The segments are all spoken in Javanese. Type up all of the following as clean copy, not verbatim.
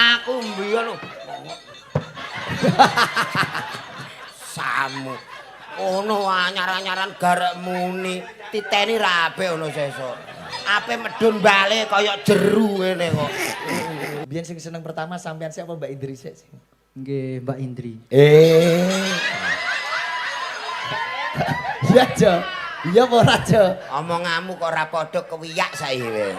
Aku mbiyen lho. Samu. Ono anyar-anyaran garek muni, titeni rabe ono sesuk. Ape medun bale kaya jeru ngene kok. Biyen sing seneng pertama sampean sik apa Mbak Indri sik? Nggih, Mbak Indri. Iya, Jo. Iya apa ora, Jo? Omonganmu kok ora padha kewiyak saiki kowe.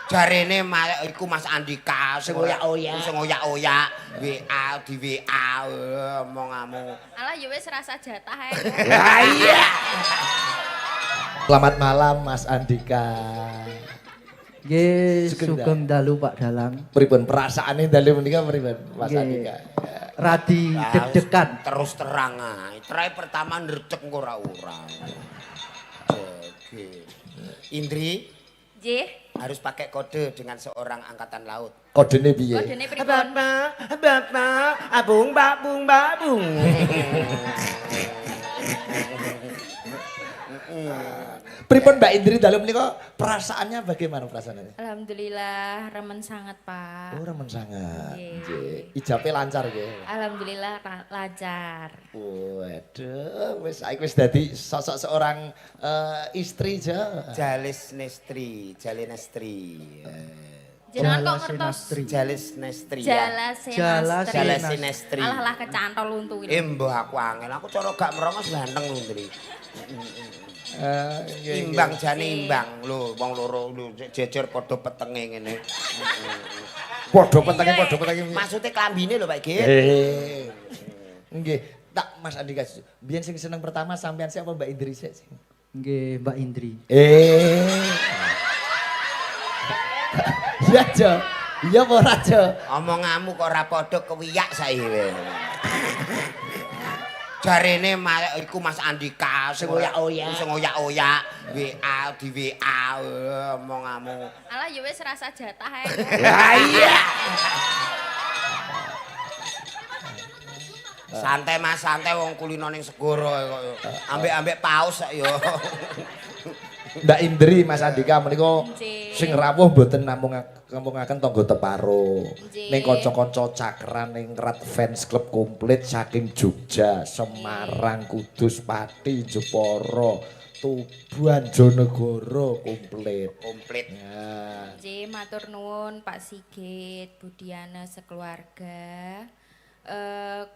Jarene iku Mas Andika sing oyak-oyak. Sing oyak-oyak WA di WA omonganmu. Alah ya wis rasa jatah ae. Lah iya. Selamat malam Mas Andika. Nggih, Sugeng sugeng dalu Pak Dalang. Pripun perasaane dalu menika pripun Mas Nggih. Andika? Radi deg-degan. Terus terang ae. Try pertama ndrecek ora Oke. Indri Nggih. harus pakai kode dengan seorang angkatan laut. Kodene piye? Kodene pripun? Bapak, abung, babung, babung. Pripun Mbak Indri dalu menika perasaannya bagaimana perasaannya? Alhamdulillah remen sangat, Pak. Oh, remen sangat. Nggih. Nggih. Ijabe lancar nggih. Alhamdulillah lancar. Waduh, wis saiki wis dadi sosok seorang istri Jo. Jalis Nestri, Jali Nestri. Jenengan kok Jala ngertos Sinastri. Jalis Nestri. Jala Jala Sinastri. Jala Sinastri. Sinestri. Alah lah kecantol untu Eh ini. mbah aku angel, aku cara gak merongos ganteng lho, Ndri. Nggih, Imbang nggih. jane imbang lho, wong loro lho jejer padha petenge ngene. Padha petenge. Maksude klambine lho Pak Git. Nggih, tak Mas Andika. Biyen sing seneng pertama sampean sik apa Mbak Indri sik? Nggih, Mbak Indri. Iya, Jo. Iya apa ora, Jo? Omonganmu kok ora padha kewiyak saiki kowe. Jarene iku Mas Andika sing oyak-oyak. Sing oyak-oyak WA di WA omonganmu. Alah ya wis rasa jatah ae. Lah iya. Santai Mas, santai wong kulino ning segara kok. Ambek-ambek paus sak yo. Mbak Indri, Mas Andika menika Nggih. sing rawuh mboten nampungaken tangga teparo. Nggih. Ning kanca-kanca cakran ning Rat Fans Club komplit saking Jogja, Semarang, Kudus, Pati, Jepara, Tuban, Jonegoro komplit. Komplit. Ya. Nggih, matur nuwun Pak Sigit, Budiana sekeluarga.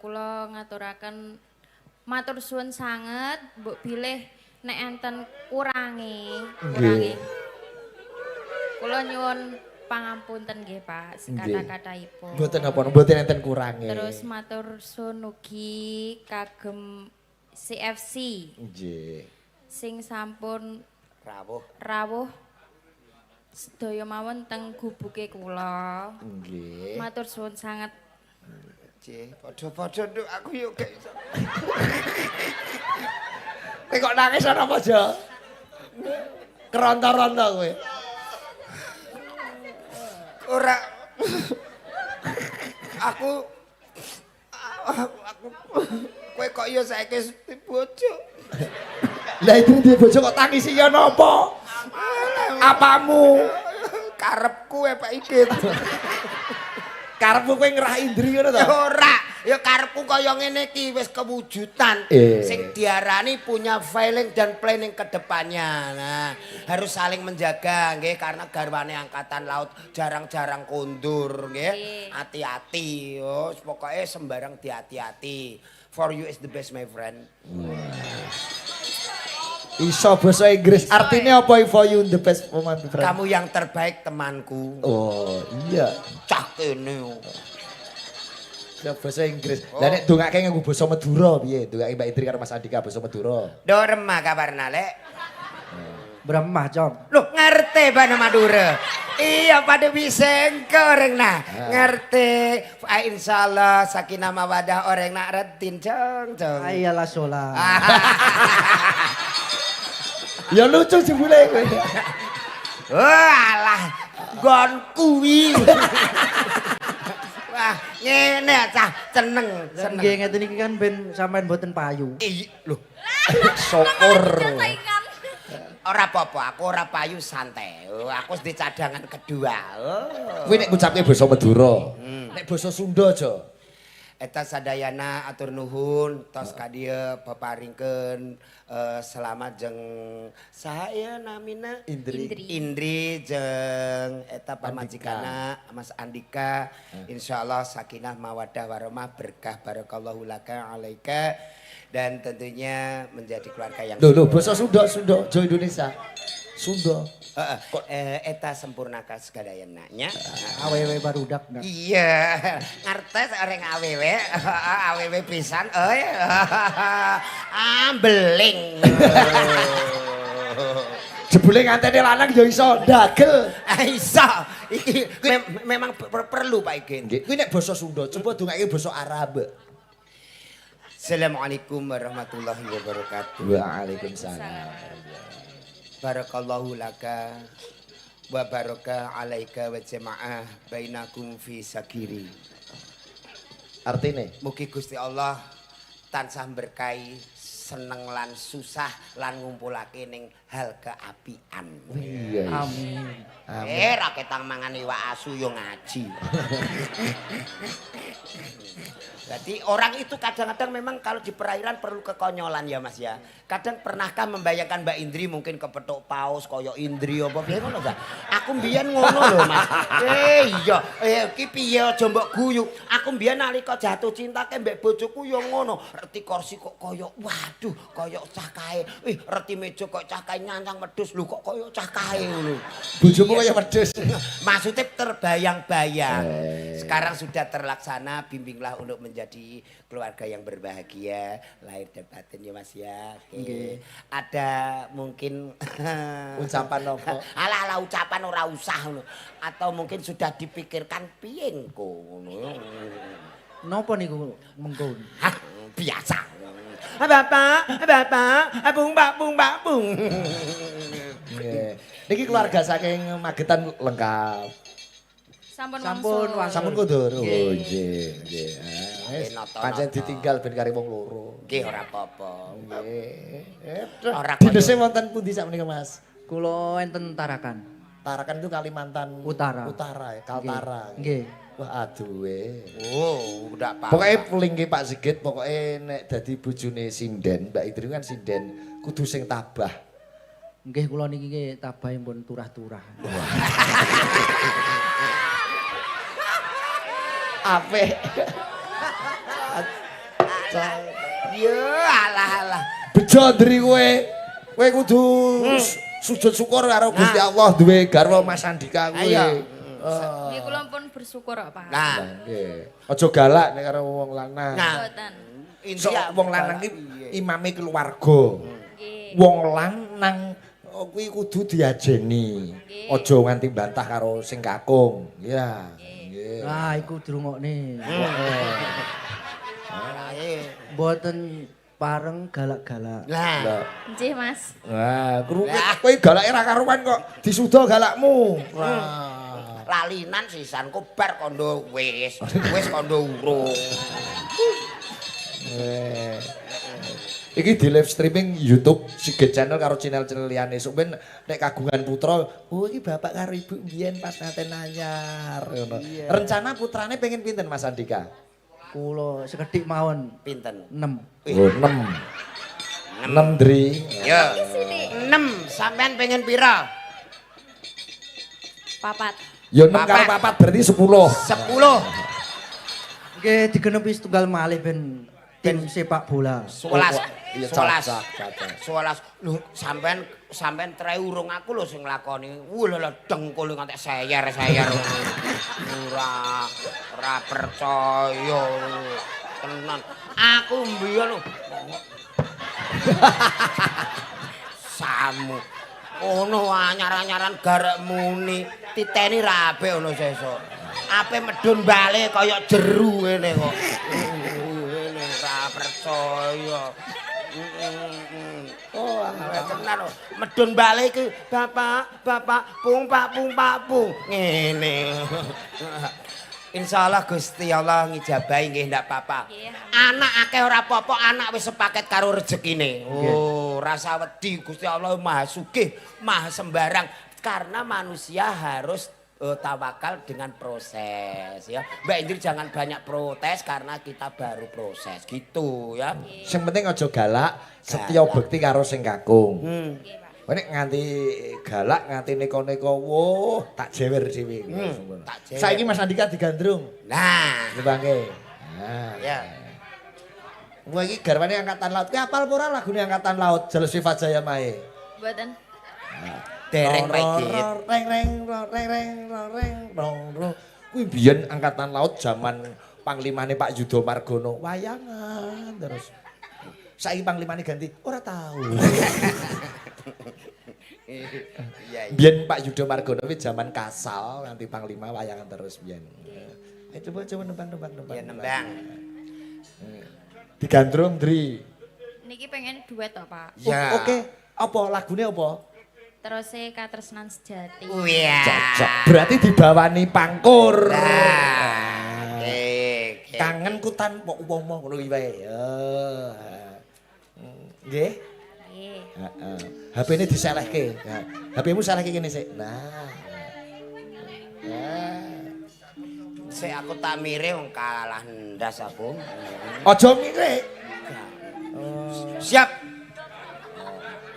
Kula ngaturaken matur suwun sanget, mbok bilih nek enten kurangi. Kula nyuwun pangapunten nggih Pak, sekata-kataipun. Mboten napa mboten enten kurange. Terus matur suwun ugi kagem CFC nggih. sing sampun Rawuh. sedaya mawon teng gubuke kula. Nggih. Matur suwun sanget. Nggih, padha-padha nduk aku yo gak iso. Kowe kok nangis ana apa, Jo? Keronta-ronta kowe. Ora aku kowe kok yo saiki bojo. Lah itu dia bojo kok tangisi ya napa? Apamu? Karepku Pak Igit. Karepmu kowe ngerah Indri ngono to? Ya ora, ya karepku kaya ngene iki wis kewujudan. Sing diarani punya feeling dan planning ke depannya. Nah, harus saling menjaga nggih karena garwane angkatan laut jarang-jarang kondur nggih. Hati-hati yo, pokoke sembarang dihati-hati. For you is the best my friend. Iso basa Inggris. Artinya apa for you the best woman friend? Kamu yang terbaik temanku. Oh, iya. Cah kene. Ya basa Inggris. Lah nek dongake nganggo basa Madura piye? Dongake Mbak Indri karo Mas Andika basa Madura. Do remah kabarna lek. Bremah, Cong. Loh, ngerti bana Madura. Iya pada bisa orang nah. Ngerti. Insyaallah sakinah mawadah orang nak retin cong. Ayalah sholat. Ya lucu jebule kowe. Walah, gon kuwi. Wah, ngene cah seneng. Nggih ngeten iki kan ben sampean mboten payu. Iya, loh. Syukur. Ora apa-apa, aku ora payu santai. Oh, aku wis di cadangan kedua. Oh. Kuwi nek ngucapke basa Madura. Nek basa Sunda aja. Eta sadayana atur nuhun tos ka dieu peparingkeun selamat jeung saha namina Indri jeung eta pamajikana Mas Andika. Insyaallah sakinah mawaddah warahmah berkah barakallahu laka alaika dan tentunya menjadi keluarga yang Lho basa Sunda aja Indonesia. Sunda. Eta sempurnakan segadayana nya. Awewe barudak nggak? Iya, ngertes orang awewe, awewe pisan, beling. Jebule ngantene lanang ya iso dagel. Iso, iki memang perlu Pak Iki. Nggih, kuwi nek basa Sunda, coba dongake basa Arab. Assalamualaikum warahmatullahi wabarakatuh. Waalaikumsalam. Barakallahu laka wa baraka alaika wa jamaah bainakum fi sakiri. Artine Mugi Gusti Allah tansah berkahi seneng lan susah lan ngumpulake ning hal keapian. iya. Amin. Ra ketang mangan iwak asu yo ngaji. Jadi orang itu kadang-kadang memang kalau di perairan perlu kekonyolan ya Mas ya. Kadang pernahkah membayangkan Mbak Indri mungkin kepethuk paus kaya Indri apa piye ngono ta? Aku mbiyen ngono lho Mas. Iya, iki piye aja mbok guyu. Aku mbiyen nalika jatuh cinta ke mbek bojoku yo ngono. Reti kursi kok kaya waduh, kaya cah kae. Reti meja kok cah kae nyancang medhus lho kok kaya cah kae ngono. Bojomu kaya wedhus. Maksudnya terbayang-bayang. Sekarang sudah terlaksana, bimbinglah untuk menjadi keluarga yang berbahagia, lahir dan batin ya Mas ya. Oke. Ada mungkin Ucapan apa? ala ucapan ora usah ngono. Atau mungkin sudah dipikirkan piye engko ngono. Napa niku mengko? Hah, biasa. Bapak, bung. Nggih. Niki keluarga saking Magetan lengkap. Sampun, wangsul. Sampun kondur. Oh Nggih. nggih. Wis Nata-nata. pancen ditinggal ben kari wong loro. Nggih ora apa-apa. Nggih. Ora Dinese wonten pundi sakmenika Mas? Kula enten Tarakan. Tarakan itu Kalimantan Utara. Utara ya, Kaltara. Nggih. Wah aduh. Oh, udah apa. Pokoknya pelingke Pak Sigit, pokoknya nek dadi bojone sinden, Mbak Idri kan sinden, kudu sing tabah. Nggih kula niki nggih tabahipun turah-turah. Apik. Ya alah. Bejo ndri kowe. Kowe kudu sujud syukur karo Gusti Allah duwe garwa Mas Andika kowe. Ayo. Nggih kula pun bersyukur kok Pak. Nah, Nggih. Aja galak nek karo wong lanang. Nah. Mboten. So, wong lanang iki imame keluarga. Nggih. Wong lanang kuwi kudu diajeni. Aja nganti bantah karo sing kakung. Ya. Nggih. Ah iku dirungokne. ae. Mboten pareng galak-galak. Lah, Nggih Mas. Wah, kowe galake ra karuan kok disuda galakmu. lalinan sisanku bar kondo wis kondo urung. Iki di live streaming YouTube Sigit Channel karo channel-channel liyane. Sok ben nek kagungan putra, oh iki bapak karo ibu mbiyen pas nate nanyar ngono. Rencana putrane pengen pinten Mas Andika? Kula sekedhik mawon Pinten? 6. Oh, 6. 6 Dri. Yo. 6 sampean pengen pira? Papat. Ya 6 karo 4 berarti 10. 10. Nggih digenepi setunggal malih ben tim sepak bola. 11. Iya, 11. Lho sampean tre urung aku lho sing nglakoni. Lha dengkul nganti sayer. Ora percaya. Tenan. Aku mbiyen lho. Samu. Ono anyar-anyaran garek muni, titeni rabe ono sesuk. Ape medun bale kaya jeru ngene kok. Ngene ora percaya. Oh, tenan lho. Medun bale iki bapak, pung pak pung. Ngene. Insyaallah Gusti Allah ngijabahi nggih ndak apa-apa. Nggih. Anak akeh ora apa-apa, anak wis sepaket karo rezekine. Oh, rasa wedi Gusti Allah Maha Sugih, Maha Sembarang. Karena manusia harus tawakal dengan proses ya. Mbak Indri jangan banyak protes karena kita baru proses gitu ya. Sing penting aja galak, setya bekti karo sing kakung. Nggih, Pak. Nek nganti galak, nganti neko-neko, woh, tak jewer dhewe. tak jewer. Saiki Mas Andika digandrung. Nah, Nembangke. Nah, ya. Wah iki garwane angkatan laut. Ki apal apa ora lagune angkatan laut Jal Sifat Jaya Mae? Mboten. Dereng regit. Reng reng reng reng reng reng. Kuwi biyen angkatan laut zaman panglimane Pak Yudha Margono wayangan terus. Saiki panglimane ganti ora tahu. Iya, iya. Biyen Pak Yudha Margono kuwi zaman Kasal nganti panglima wayangan terus biyen. Coba nembang. Ya nembang. Digandrung Dri. Niki pengen duet to, Pak. Ya. Oke, apa lagune apa? Terus Katresnan Sejati. Iya. Cocok. Berarti dibawani pangkur. Nah. Oke. Kangenku tanpa umpama ngono iki wae. Nggih. Nggih. Heeh. HP-ne diselehke. Nah, HP-mu selehke kene sik. Nah. Sik aku tak mire wong kalah ndas aku. Aja mirip. Siap.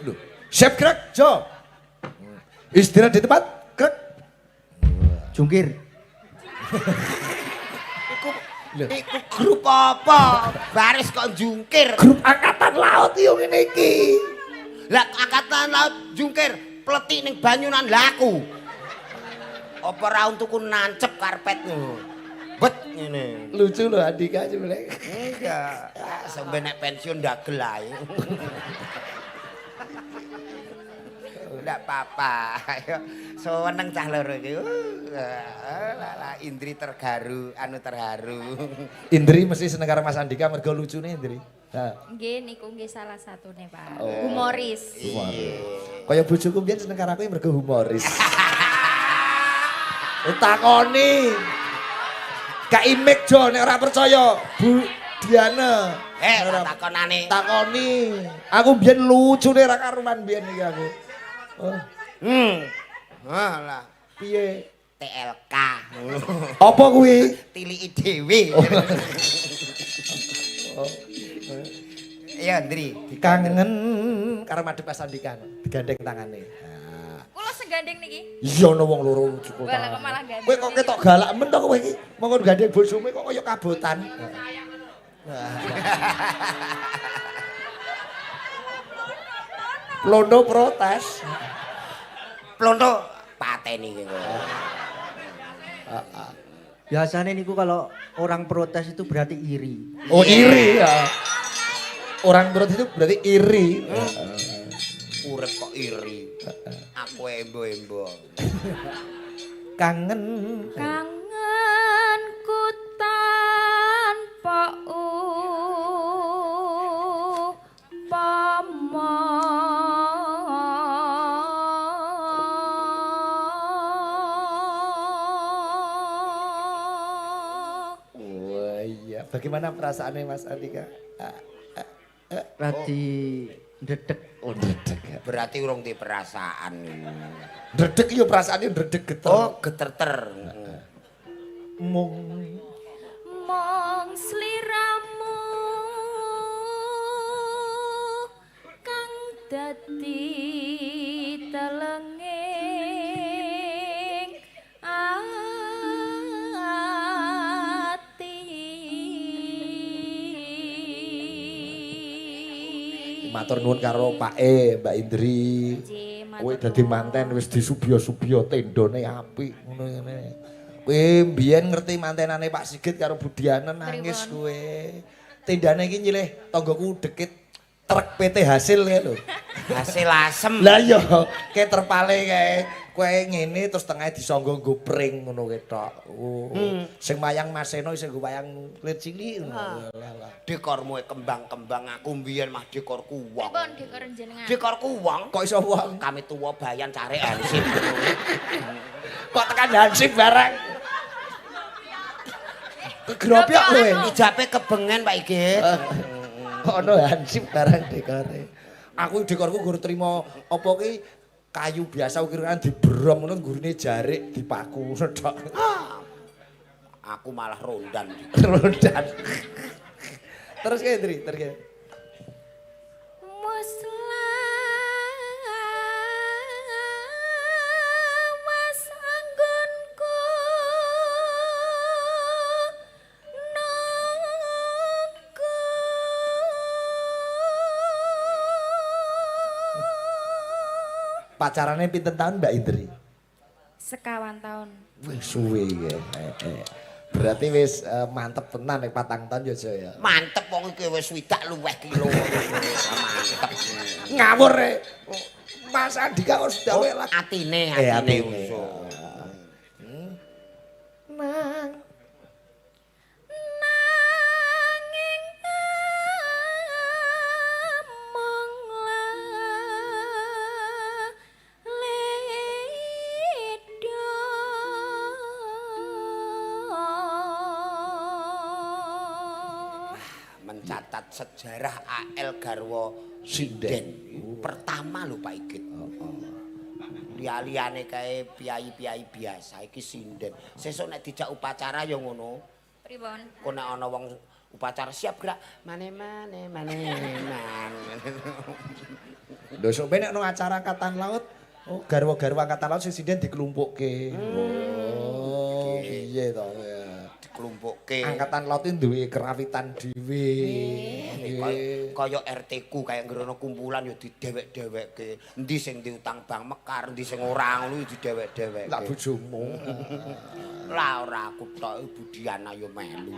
Lho, siap gerak, Jo. Istirahat di tempat, gerak. Jungkir. Iku grup apa? Baris kok jungkir. Grup angkatan laut yo ngene iki. Lah angkatan laut jungkir pletik ning banyunan laku. Apa ra untukku nancep karpet ngono. Bet ngene. Lucu lho Andika sebenarnya. Enggak. Sampai nek pensiun ndagel ae. Ndak apa-apa. Ayo seneng cah loro iki. Lah Indri terharu, terharu. Indri mesti seneng karo Mas Andika mergo lucune Indri. Nah, Nggih niku nggih salah satune, Pak. Oh. Humoris. kaya bojoku mbiyen seneng karo aku mergo humoris. Takoni. Gak imik Jo nek ora percaya. Bu Diana. Ora takonane. Takoni. Aku mbiyen lucune ra karuan mbiyen iki aku. Oh, Alah, piye? TLK. Apa kuwi? Tiliki dhewe. Ya, Ndri. Kangen karo madhep Mas Andika digandeng tangane. Nah. Kula segandeng niki. Iya ana wong loro cukup. Walah kok malah gandeng. Kowe kok ketok galak men to kowe iki. Monggo gandeng bojomu kok kaya kabotan. Londo protes. Plonto pateni iki kok. Biasanya niku kalau orang protes itu berarti iri. Oh iri ya. Orang protes itu berarti iri. Urip kok iri. Aku embo-embo. Kangen. Kangenku tanpa Wah iya. Bagaimana perasaannya Mas Andika? Berarti ndedek. Oh ndredeg ya. Berarti urung di perasaan. Ndredeg iya perasaannya ndredeg geter. Oh, geterter. Mung. mong sliramu kang dadi telenging ati. Matur nuwun karo Pak E, Mbak Indri. Nggih, matur Kowe dadi nuwun. manten wis disubya-subya tendone apik ngono ngene. Kowe mbiyen ngerti mantenane Pak Sigit karo Budiana nangis Pripun? kowe. Tendane iki nyilih tanggoku dekit truk PT hasil kae lho. Hasil asem. Lah iya, kayak terpale kae. Kowe ngene terus tengah disangga nggo pring ngono ketok. Oh. Sing mayang Maseno sing nggo wayang kulit cilik ngono. Lah. Dekormu kembang-kembang aku mbiyen mah dekorku wong. Pripun dekor jenengan? Dekorku wong. Kok iso wong? Kami tuwa bayan cari hansip. Kok tekan hansip barang. Kegrobyok kowe. Ijape kebengen Pak Igit. Ono hansip barang dekore. Aku dekorku gur trimo apa ki kayu biasa ukiran diberom ngono gurine jarik dipaku tok. Aku malah rondan. Rondan. Terus kae Indri, terus kae. Mas anggonku nunggu. Pacarane pinten tahun Mbak Indri? Sekawan tahun. Wis suwe iki. Berarti wis mantep tenan nek 4 tahun ya ya. Mantep wong iki wis swidak luweh kilo. Mantep. Ngawur Mas Andika kok sedawe lah. Atine Atine. usuk. Nang Nanging among ledo. Mencatat sejarah AL Garwa Sinden. Pertama lho Pak Igit. Liyane kae piyai-piyai biasa iki sinden. Sesuk nek dijak upacara ya ngono. Pripun? Kok nek ana wong upacara siap gerak mane. lho sok nek nang acara angkatan laut, oh garwa-garwa angkatan laut sing sinden dikelumpukke. Oh, piye to ya. Dikelumpukke. Angkatan laut itu duwe kerawitan dhewe. Kaya RT ku kaya ngrono kumpulan ya didewek-dewekke. Endi sing diutang Bank Mekar, endi sing ora ngono didewek-dewekke. Lah bojomu. Lah ora aku tok Budiana ya melu.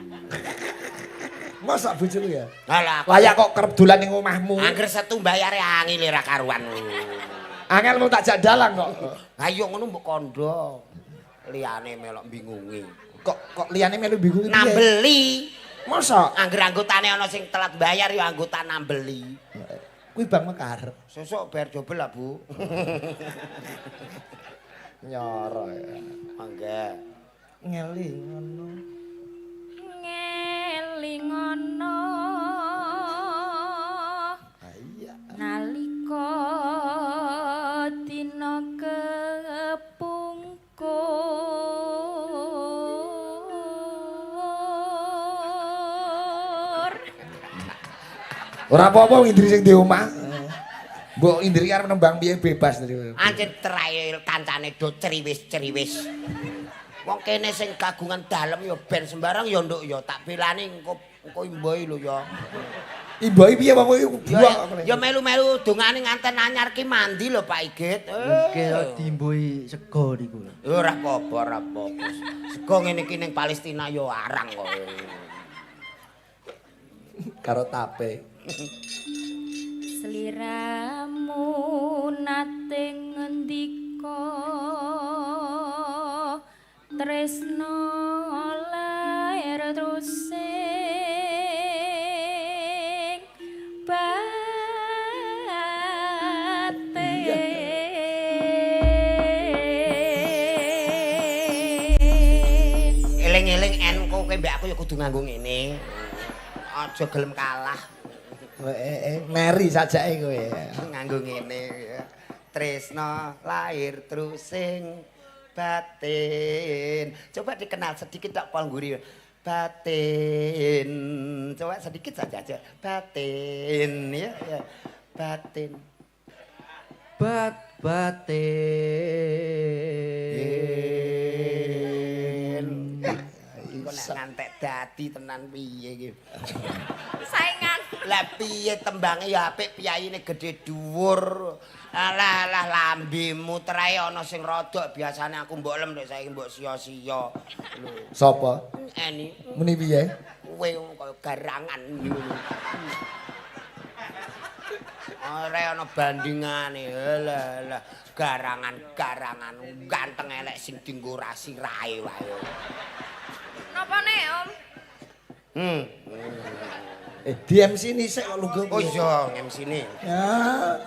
Masa bojomu ya? Lah Layak kok kerep dolan ning omahmu. angger setu bayare angel ora karuan. Angel mau tak jak dalang kok. Ayo ngono mbok kandha. Liyane melok bingungi. Kok liyane melu bingung piye? Nambeli. Masa? Angger anggotane ana sing telat bayar ya anggota nambeli. Kuwi Bang Mekar. Sesuk bayar dobel lah, Bu. Nyoro ya. Mangga. Ngeling ngono. Ngeling ana Iya. nalika dina kepungkur. Ora apa-apa Indri sing di omah. Mbok Indri arep nembang piye bebas tadi. Ancen trail kancane do ceriwis-ceriwis. Wong kene sing kagungan dalem ya ben sembarang ya nduk ya tak belani engko imboi lho ya. Imboi piye wong iki buak. Ya melu-melu dongane nganten anyar ki mandi lho Pak Igit. Kira dimboi sego niku. Ora apa-apa, ora apa-apa. Sego ngene iki ning Palestina ya arang kok. Karo tape. Sliramu nate ngendika tresno lair terusing batin. Eling-eling enko kowe mbek aku ya kudu nganggo ngene. Aja gelem kalah. Meri sajake kowe. Nganggo ngene ya. Tresno lahir terusing batin. Coba dikenal sedikit tak Pol Ngguri. Batin. Coba sedikit saja aja. Batin ya, ya. Batin. Batin. Kok nek ngantek dadi tenan piye iki? Saingan. Lah piye tembange ya apik piyaine gedhe dhuwur. Alah lambemu trae ana sing rodok biasane aku mbok lem nek saiki mbok sia-sia. Lho, Sapa? eni Muni piye? kowe kaya garangan ngono. Ora ana bandingane. Lah garangan ganteng elek sing dienggo rasirahe wae. Napa nek, Om? Di MC ni sik kok lugu. Oh iya, MC-ne. Ya.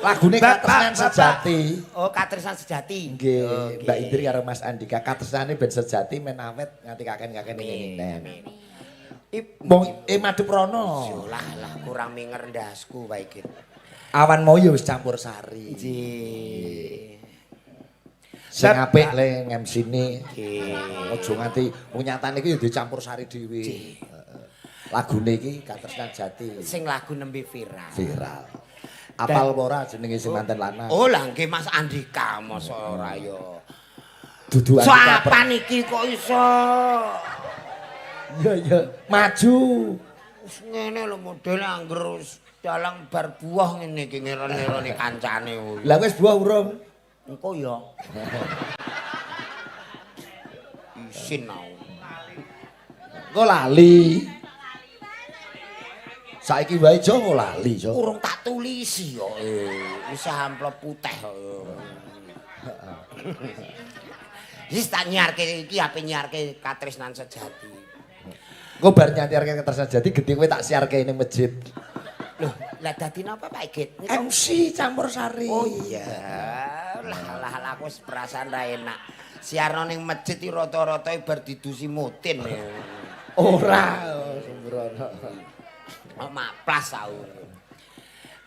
Lagune Katresnan Sejati. Oh, Katresnan Sejati. Nggih, Oh, Mbak Indri karo Mas Andika katresnane ben sejati men awet nganti kaken-kaken ngene. Madhep rono. Lah kurang minger ndasku wae iki. Awan mau ya wis campur sari. Nggih. Sing apik le MC-ne. Nggih. Aja nganti nyatane iki ya dicampur sari dhewe. Lagune iki Katresnan Jati. Sing lagu nembe viral. Viral. Apal apa ora jenenge sing manten lanang? Oh lah nggih Mas Andika masa ora yo. Dudu So Andika. apa niki kok iso? Iya, maju. Wis ngene lho model angger dalang bar buah ngene iki ngeron-ngeroni kancane. Lah wis buah urung? Engko ya. Isin aku. Engko lali. Saiki wae Jo kok lali, Jo. Urung tak tulisi kok. Wis amplop putih kok. Wis tak nyiarke iki ape nyiarke Katresnan Sejati. Engko bar nyantiarke Katresnan Jati gedhe kowe tak siarke ning masjid. Loh, lah dadi napa Pak Igit? MC campur sari. Oh iya. Lah aku wis perasaan ra enak. Siarno ning masjid iki rata-rata bar didusi mutin. Ora, sembrono. Oh, maplas aku.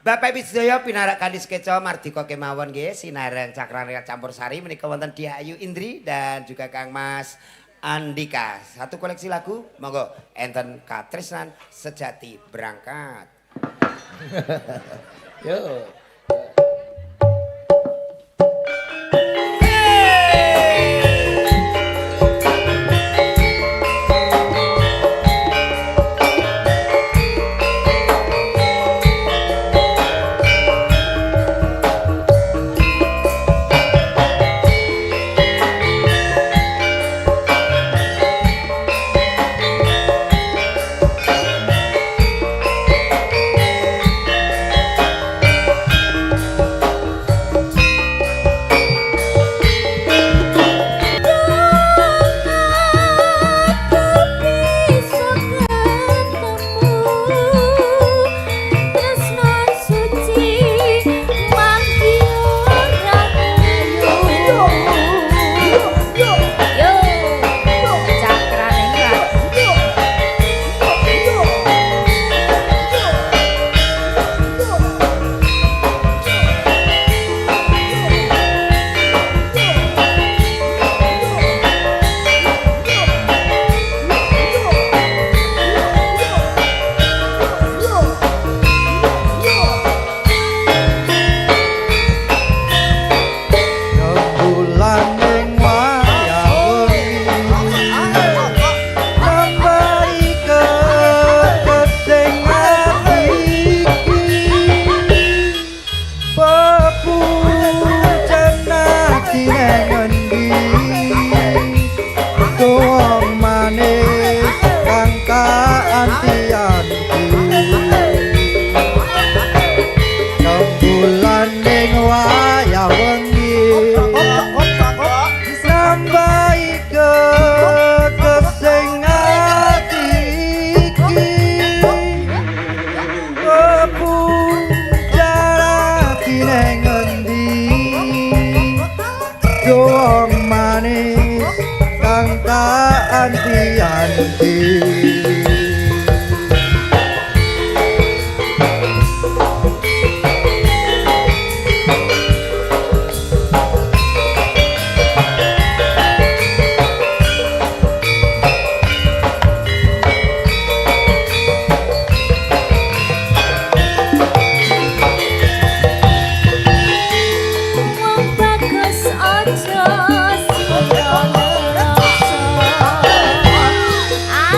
Bapak Ibu sedaya pinarak kandis keco mardika kemawon nggih sinareng Cakrane Campur Sari menika wonten Dyah Ayu Indri dan juga Kang Mas Andika. Satu koleksi lagu, monggo enten Katresnan Sejati berangkat. Yo.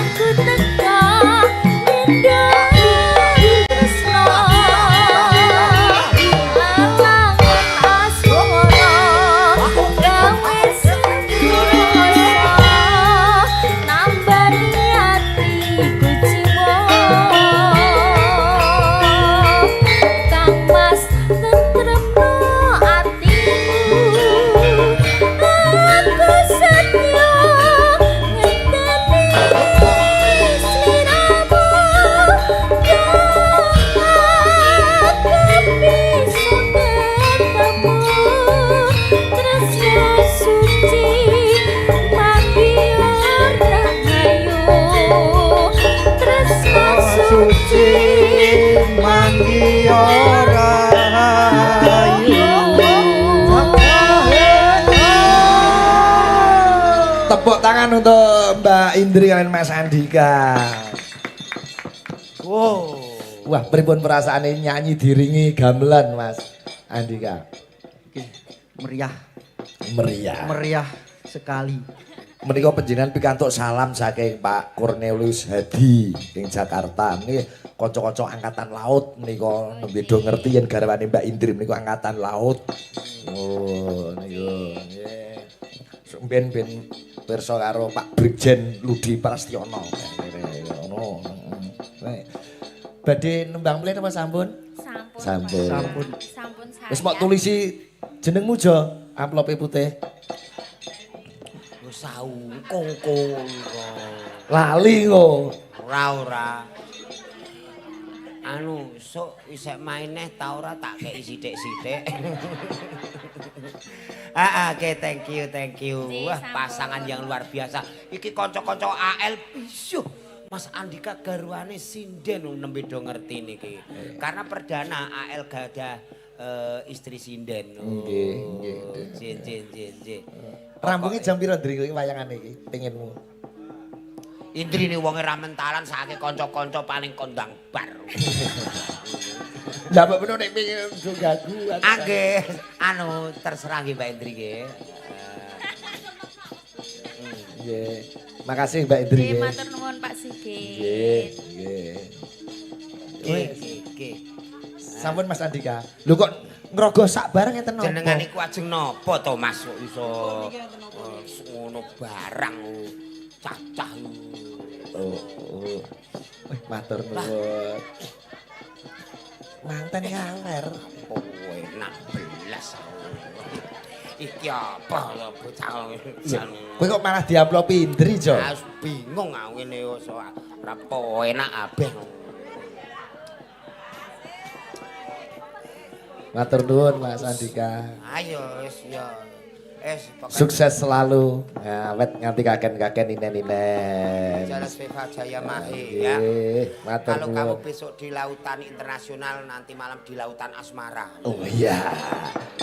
Aku Indri kalian Mas Andika. Wow. Wah, pripun perasaane nyanyi diringi gamelan Mas Andika? Oke, meriah, Meriah. meriah sekali. Menika panjenengan pikantuk salam saking Pak Cornelius Hadi ing Jakarta. Niki kanca-kanca angkatan laut menika nembe do ngerti yen garwane Mbak Indri menika angkatan laut. Oh, niku nggih. Ben pirsa karo Pak Brigjen Ludi Prastiono. Ngono. Badhe nembang mlen apa sampun? Sampun. Sampun. Pak. Sampun. Sampun saya. Wis mok tulisi jenengmu jo, amplope putih. Wis kongkong. Lali kok. Ora. Anu, sok isek main neh ta ora tak kei sithik-sithik. Oke, thank you. Wah, pasangan yang luar biasa. Iki kanca-kanca AL pisuh. Mas Andika garwane sinden nembe do ngerti niki. Karena perdana AL gadah istri sinden. Nggih. Jin. Rambunge jam pira Ndri iki wayangane iki pengenmu? Indri ini wonge ra mentalan sakake kanca-kanca paling kondang bar. Lah mbok menawa nek pengen do gagu. Nggih, anu terserah nggih Mbak Indri nggih. Nggih. Makasih Mbak Indri Nggih, nggih. matur nuwun Pak Sigit. Nggih. Nggih. Sampun Mas Andika. Lho kok ngrogo sak bareng enten napa? Jenengan iku ajeng napa to Mas kok iso ngono barang cacah. Oh. Matur nuwun. Manten ngaler. Oh, enak belas. Iki apa bocah Kowe kok malah diamplopi Indri, Jo? Wis bingung aku ngene wis ora enak abeh. Matur nuwun Mas Andika. Ayo wis ya. Pokoknya Sukses selalu. Awet nganti kaken-kaken inen-inen. Jelas Viva Jaya Mahe ya. Matur Kalau kamu nuwun. besok di lautan internasional, nanti malam di lautan asmara. Oh iya.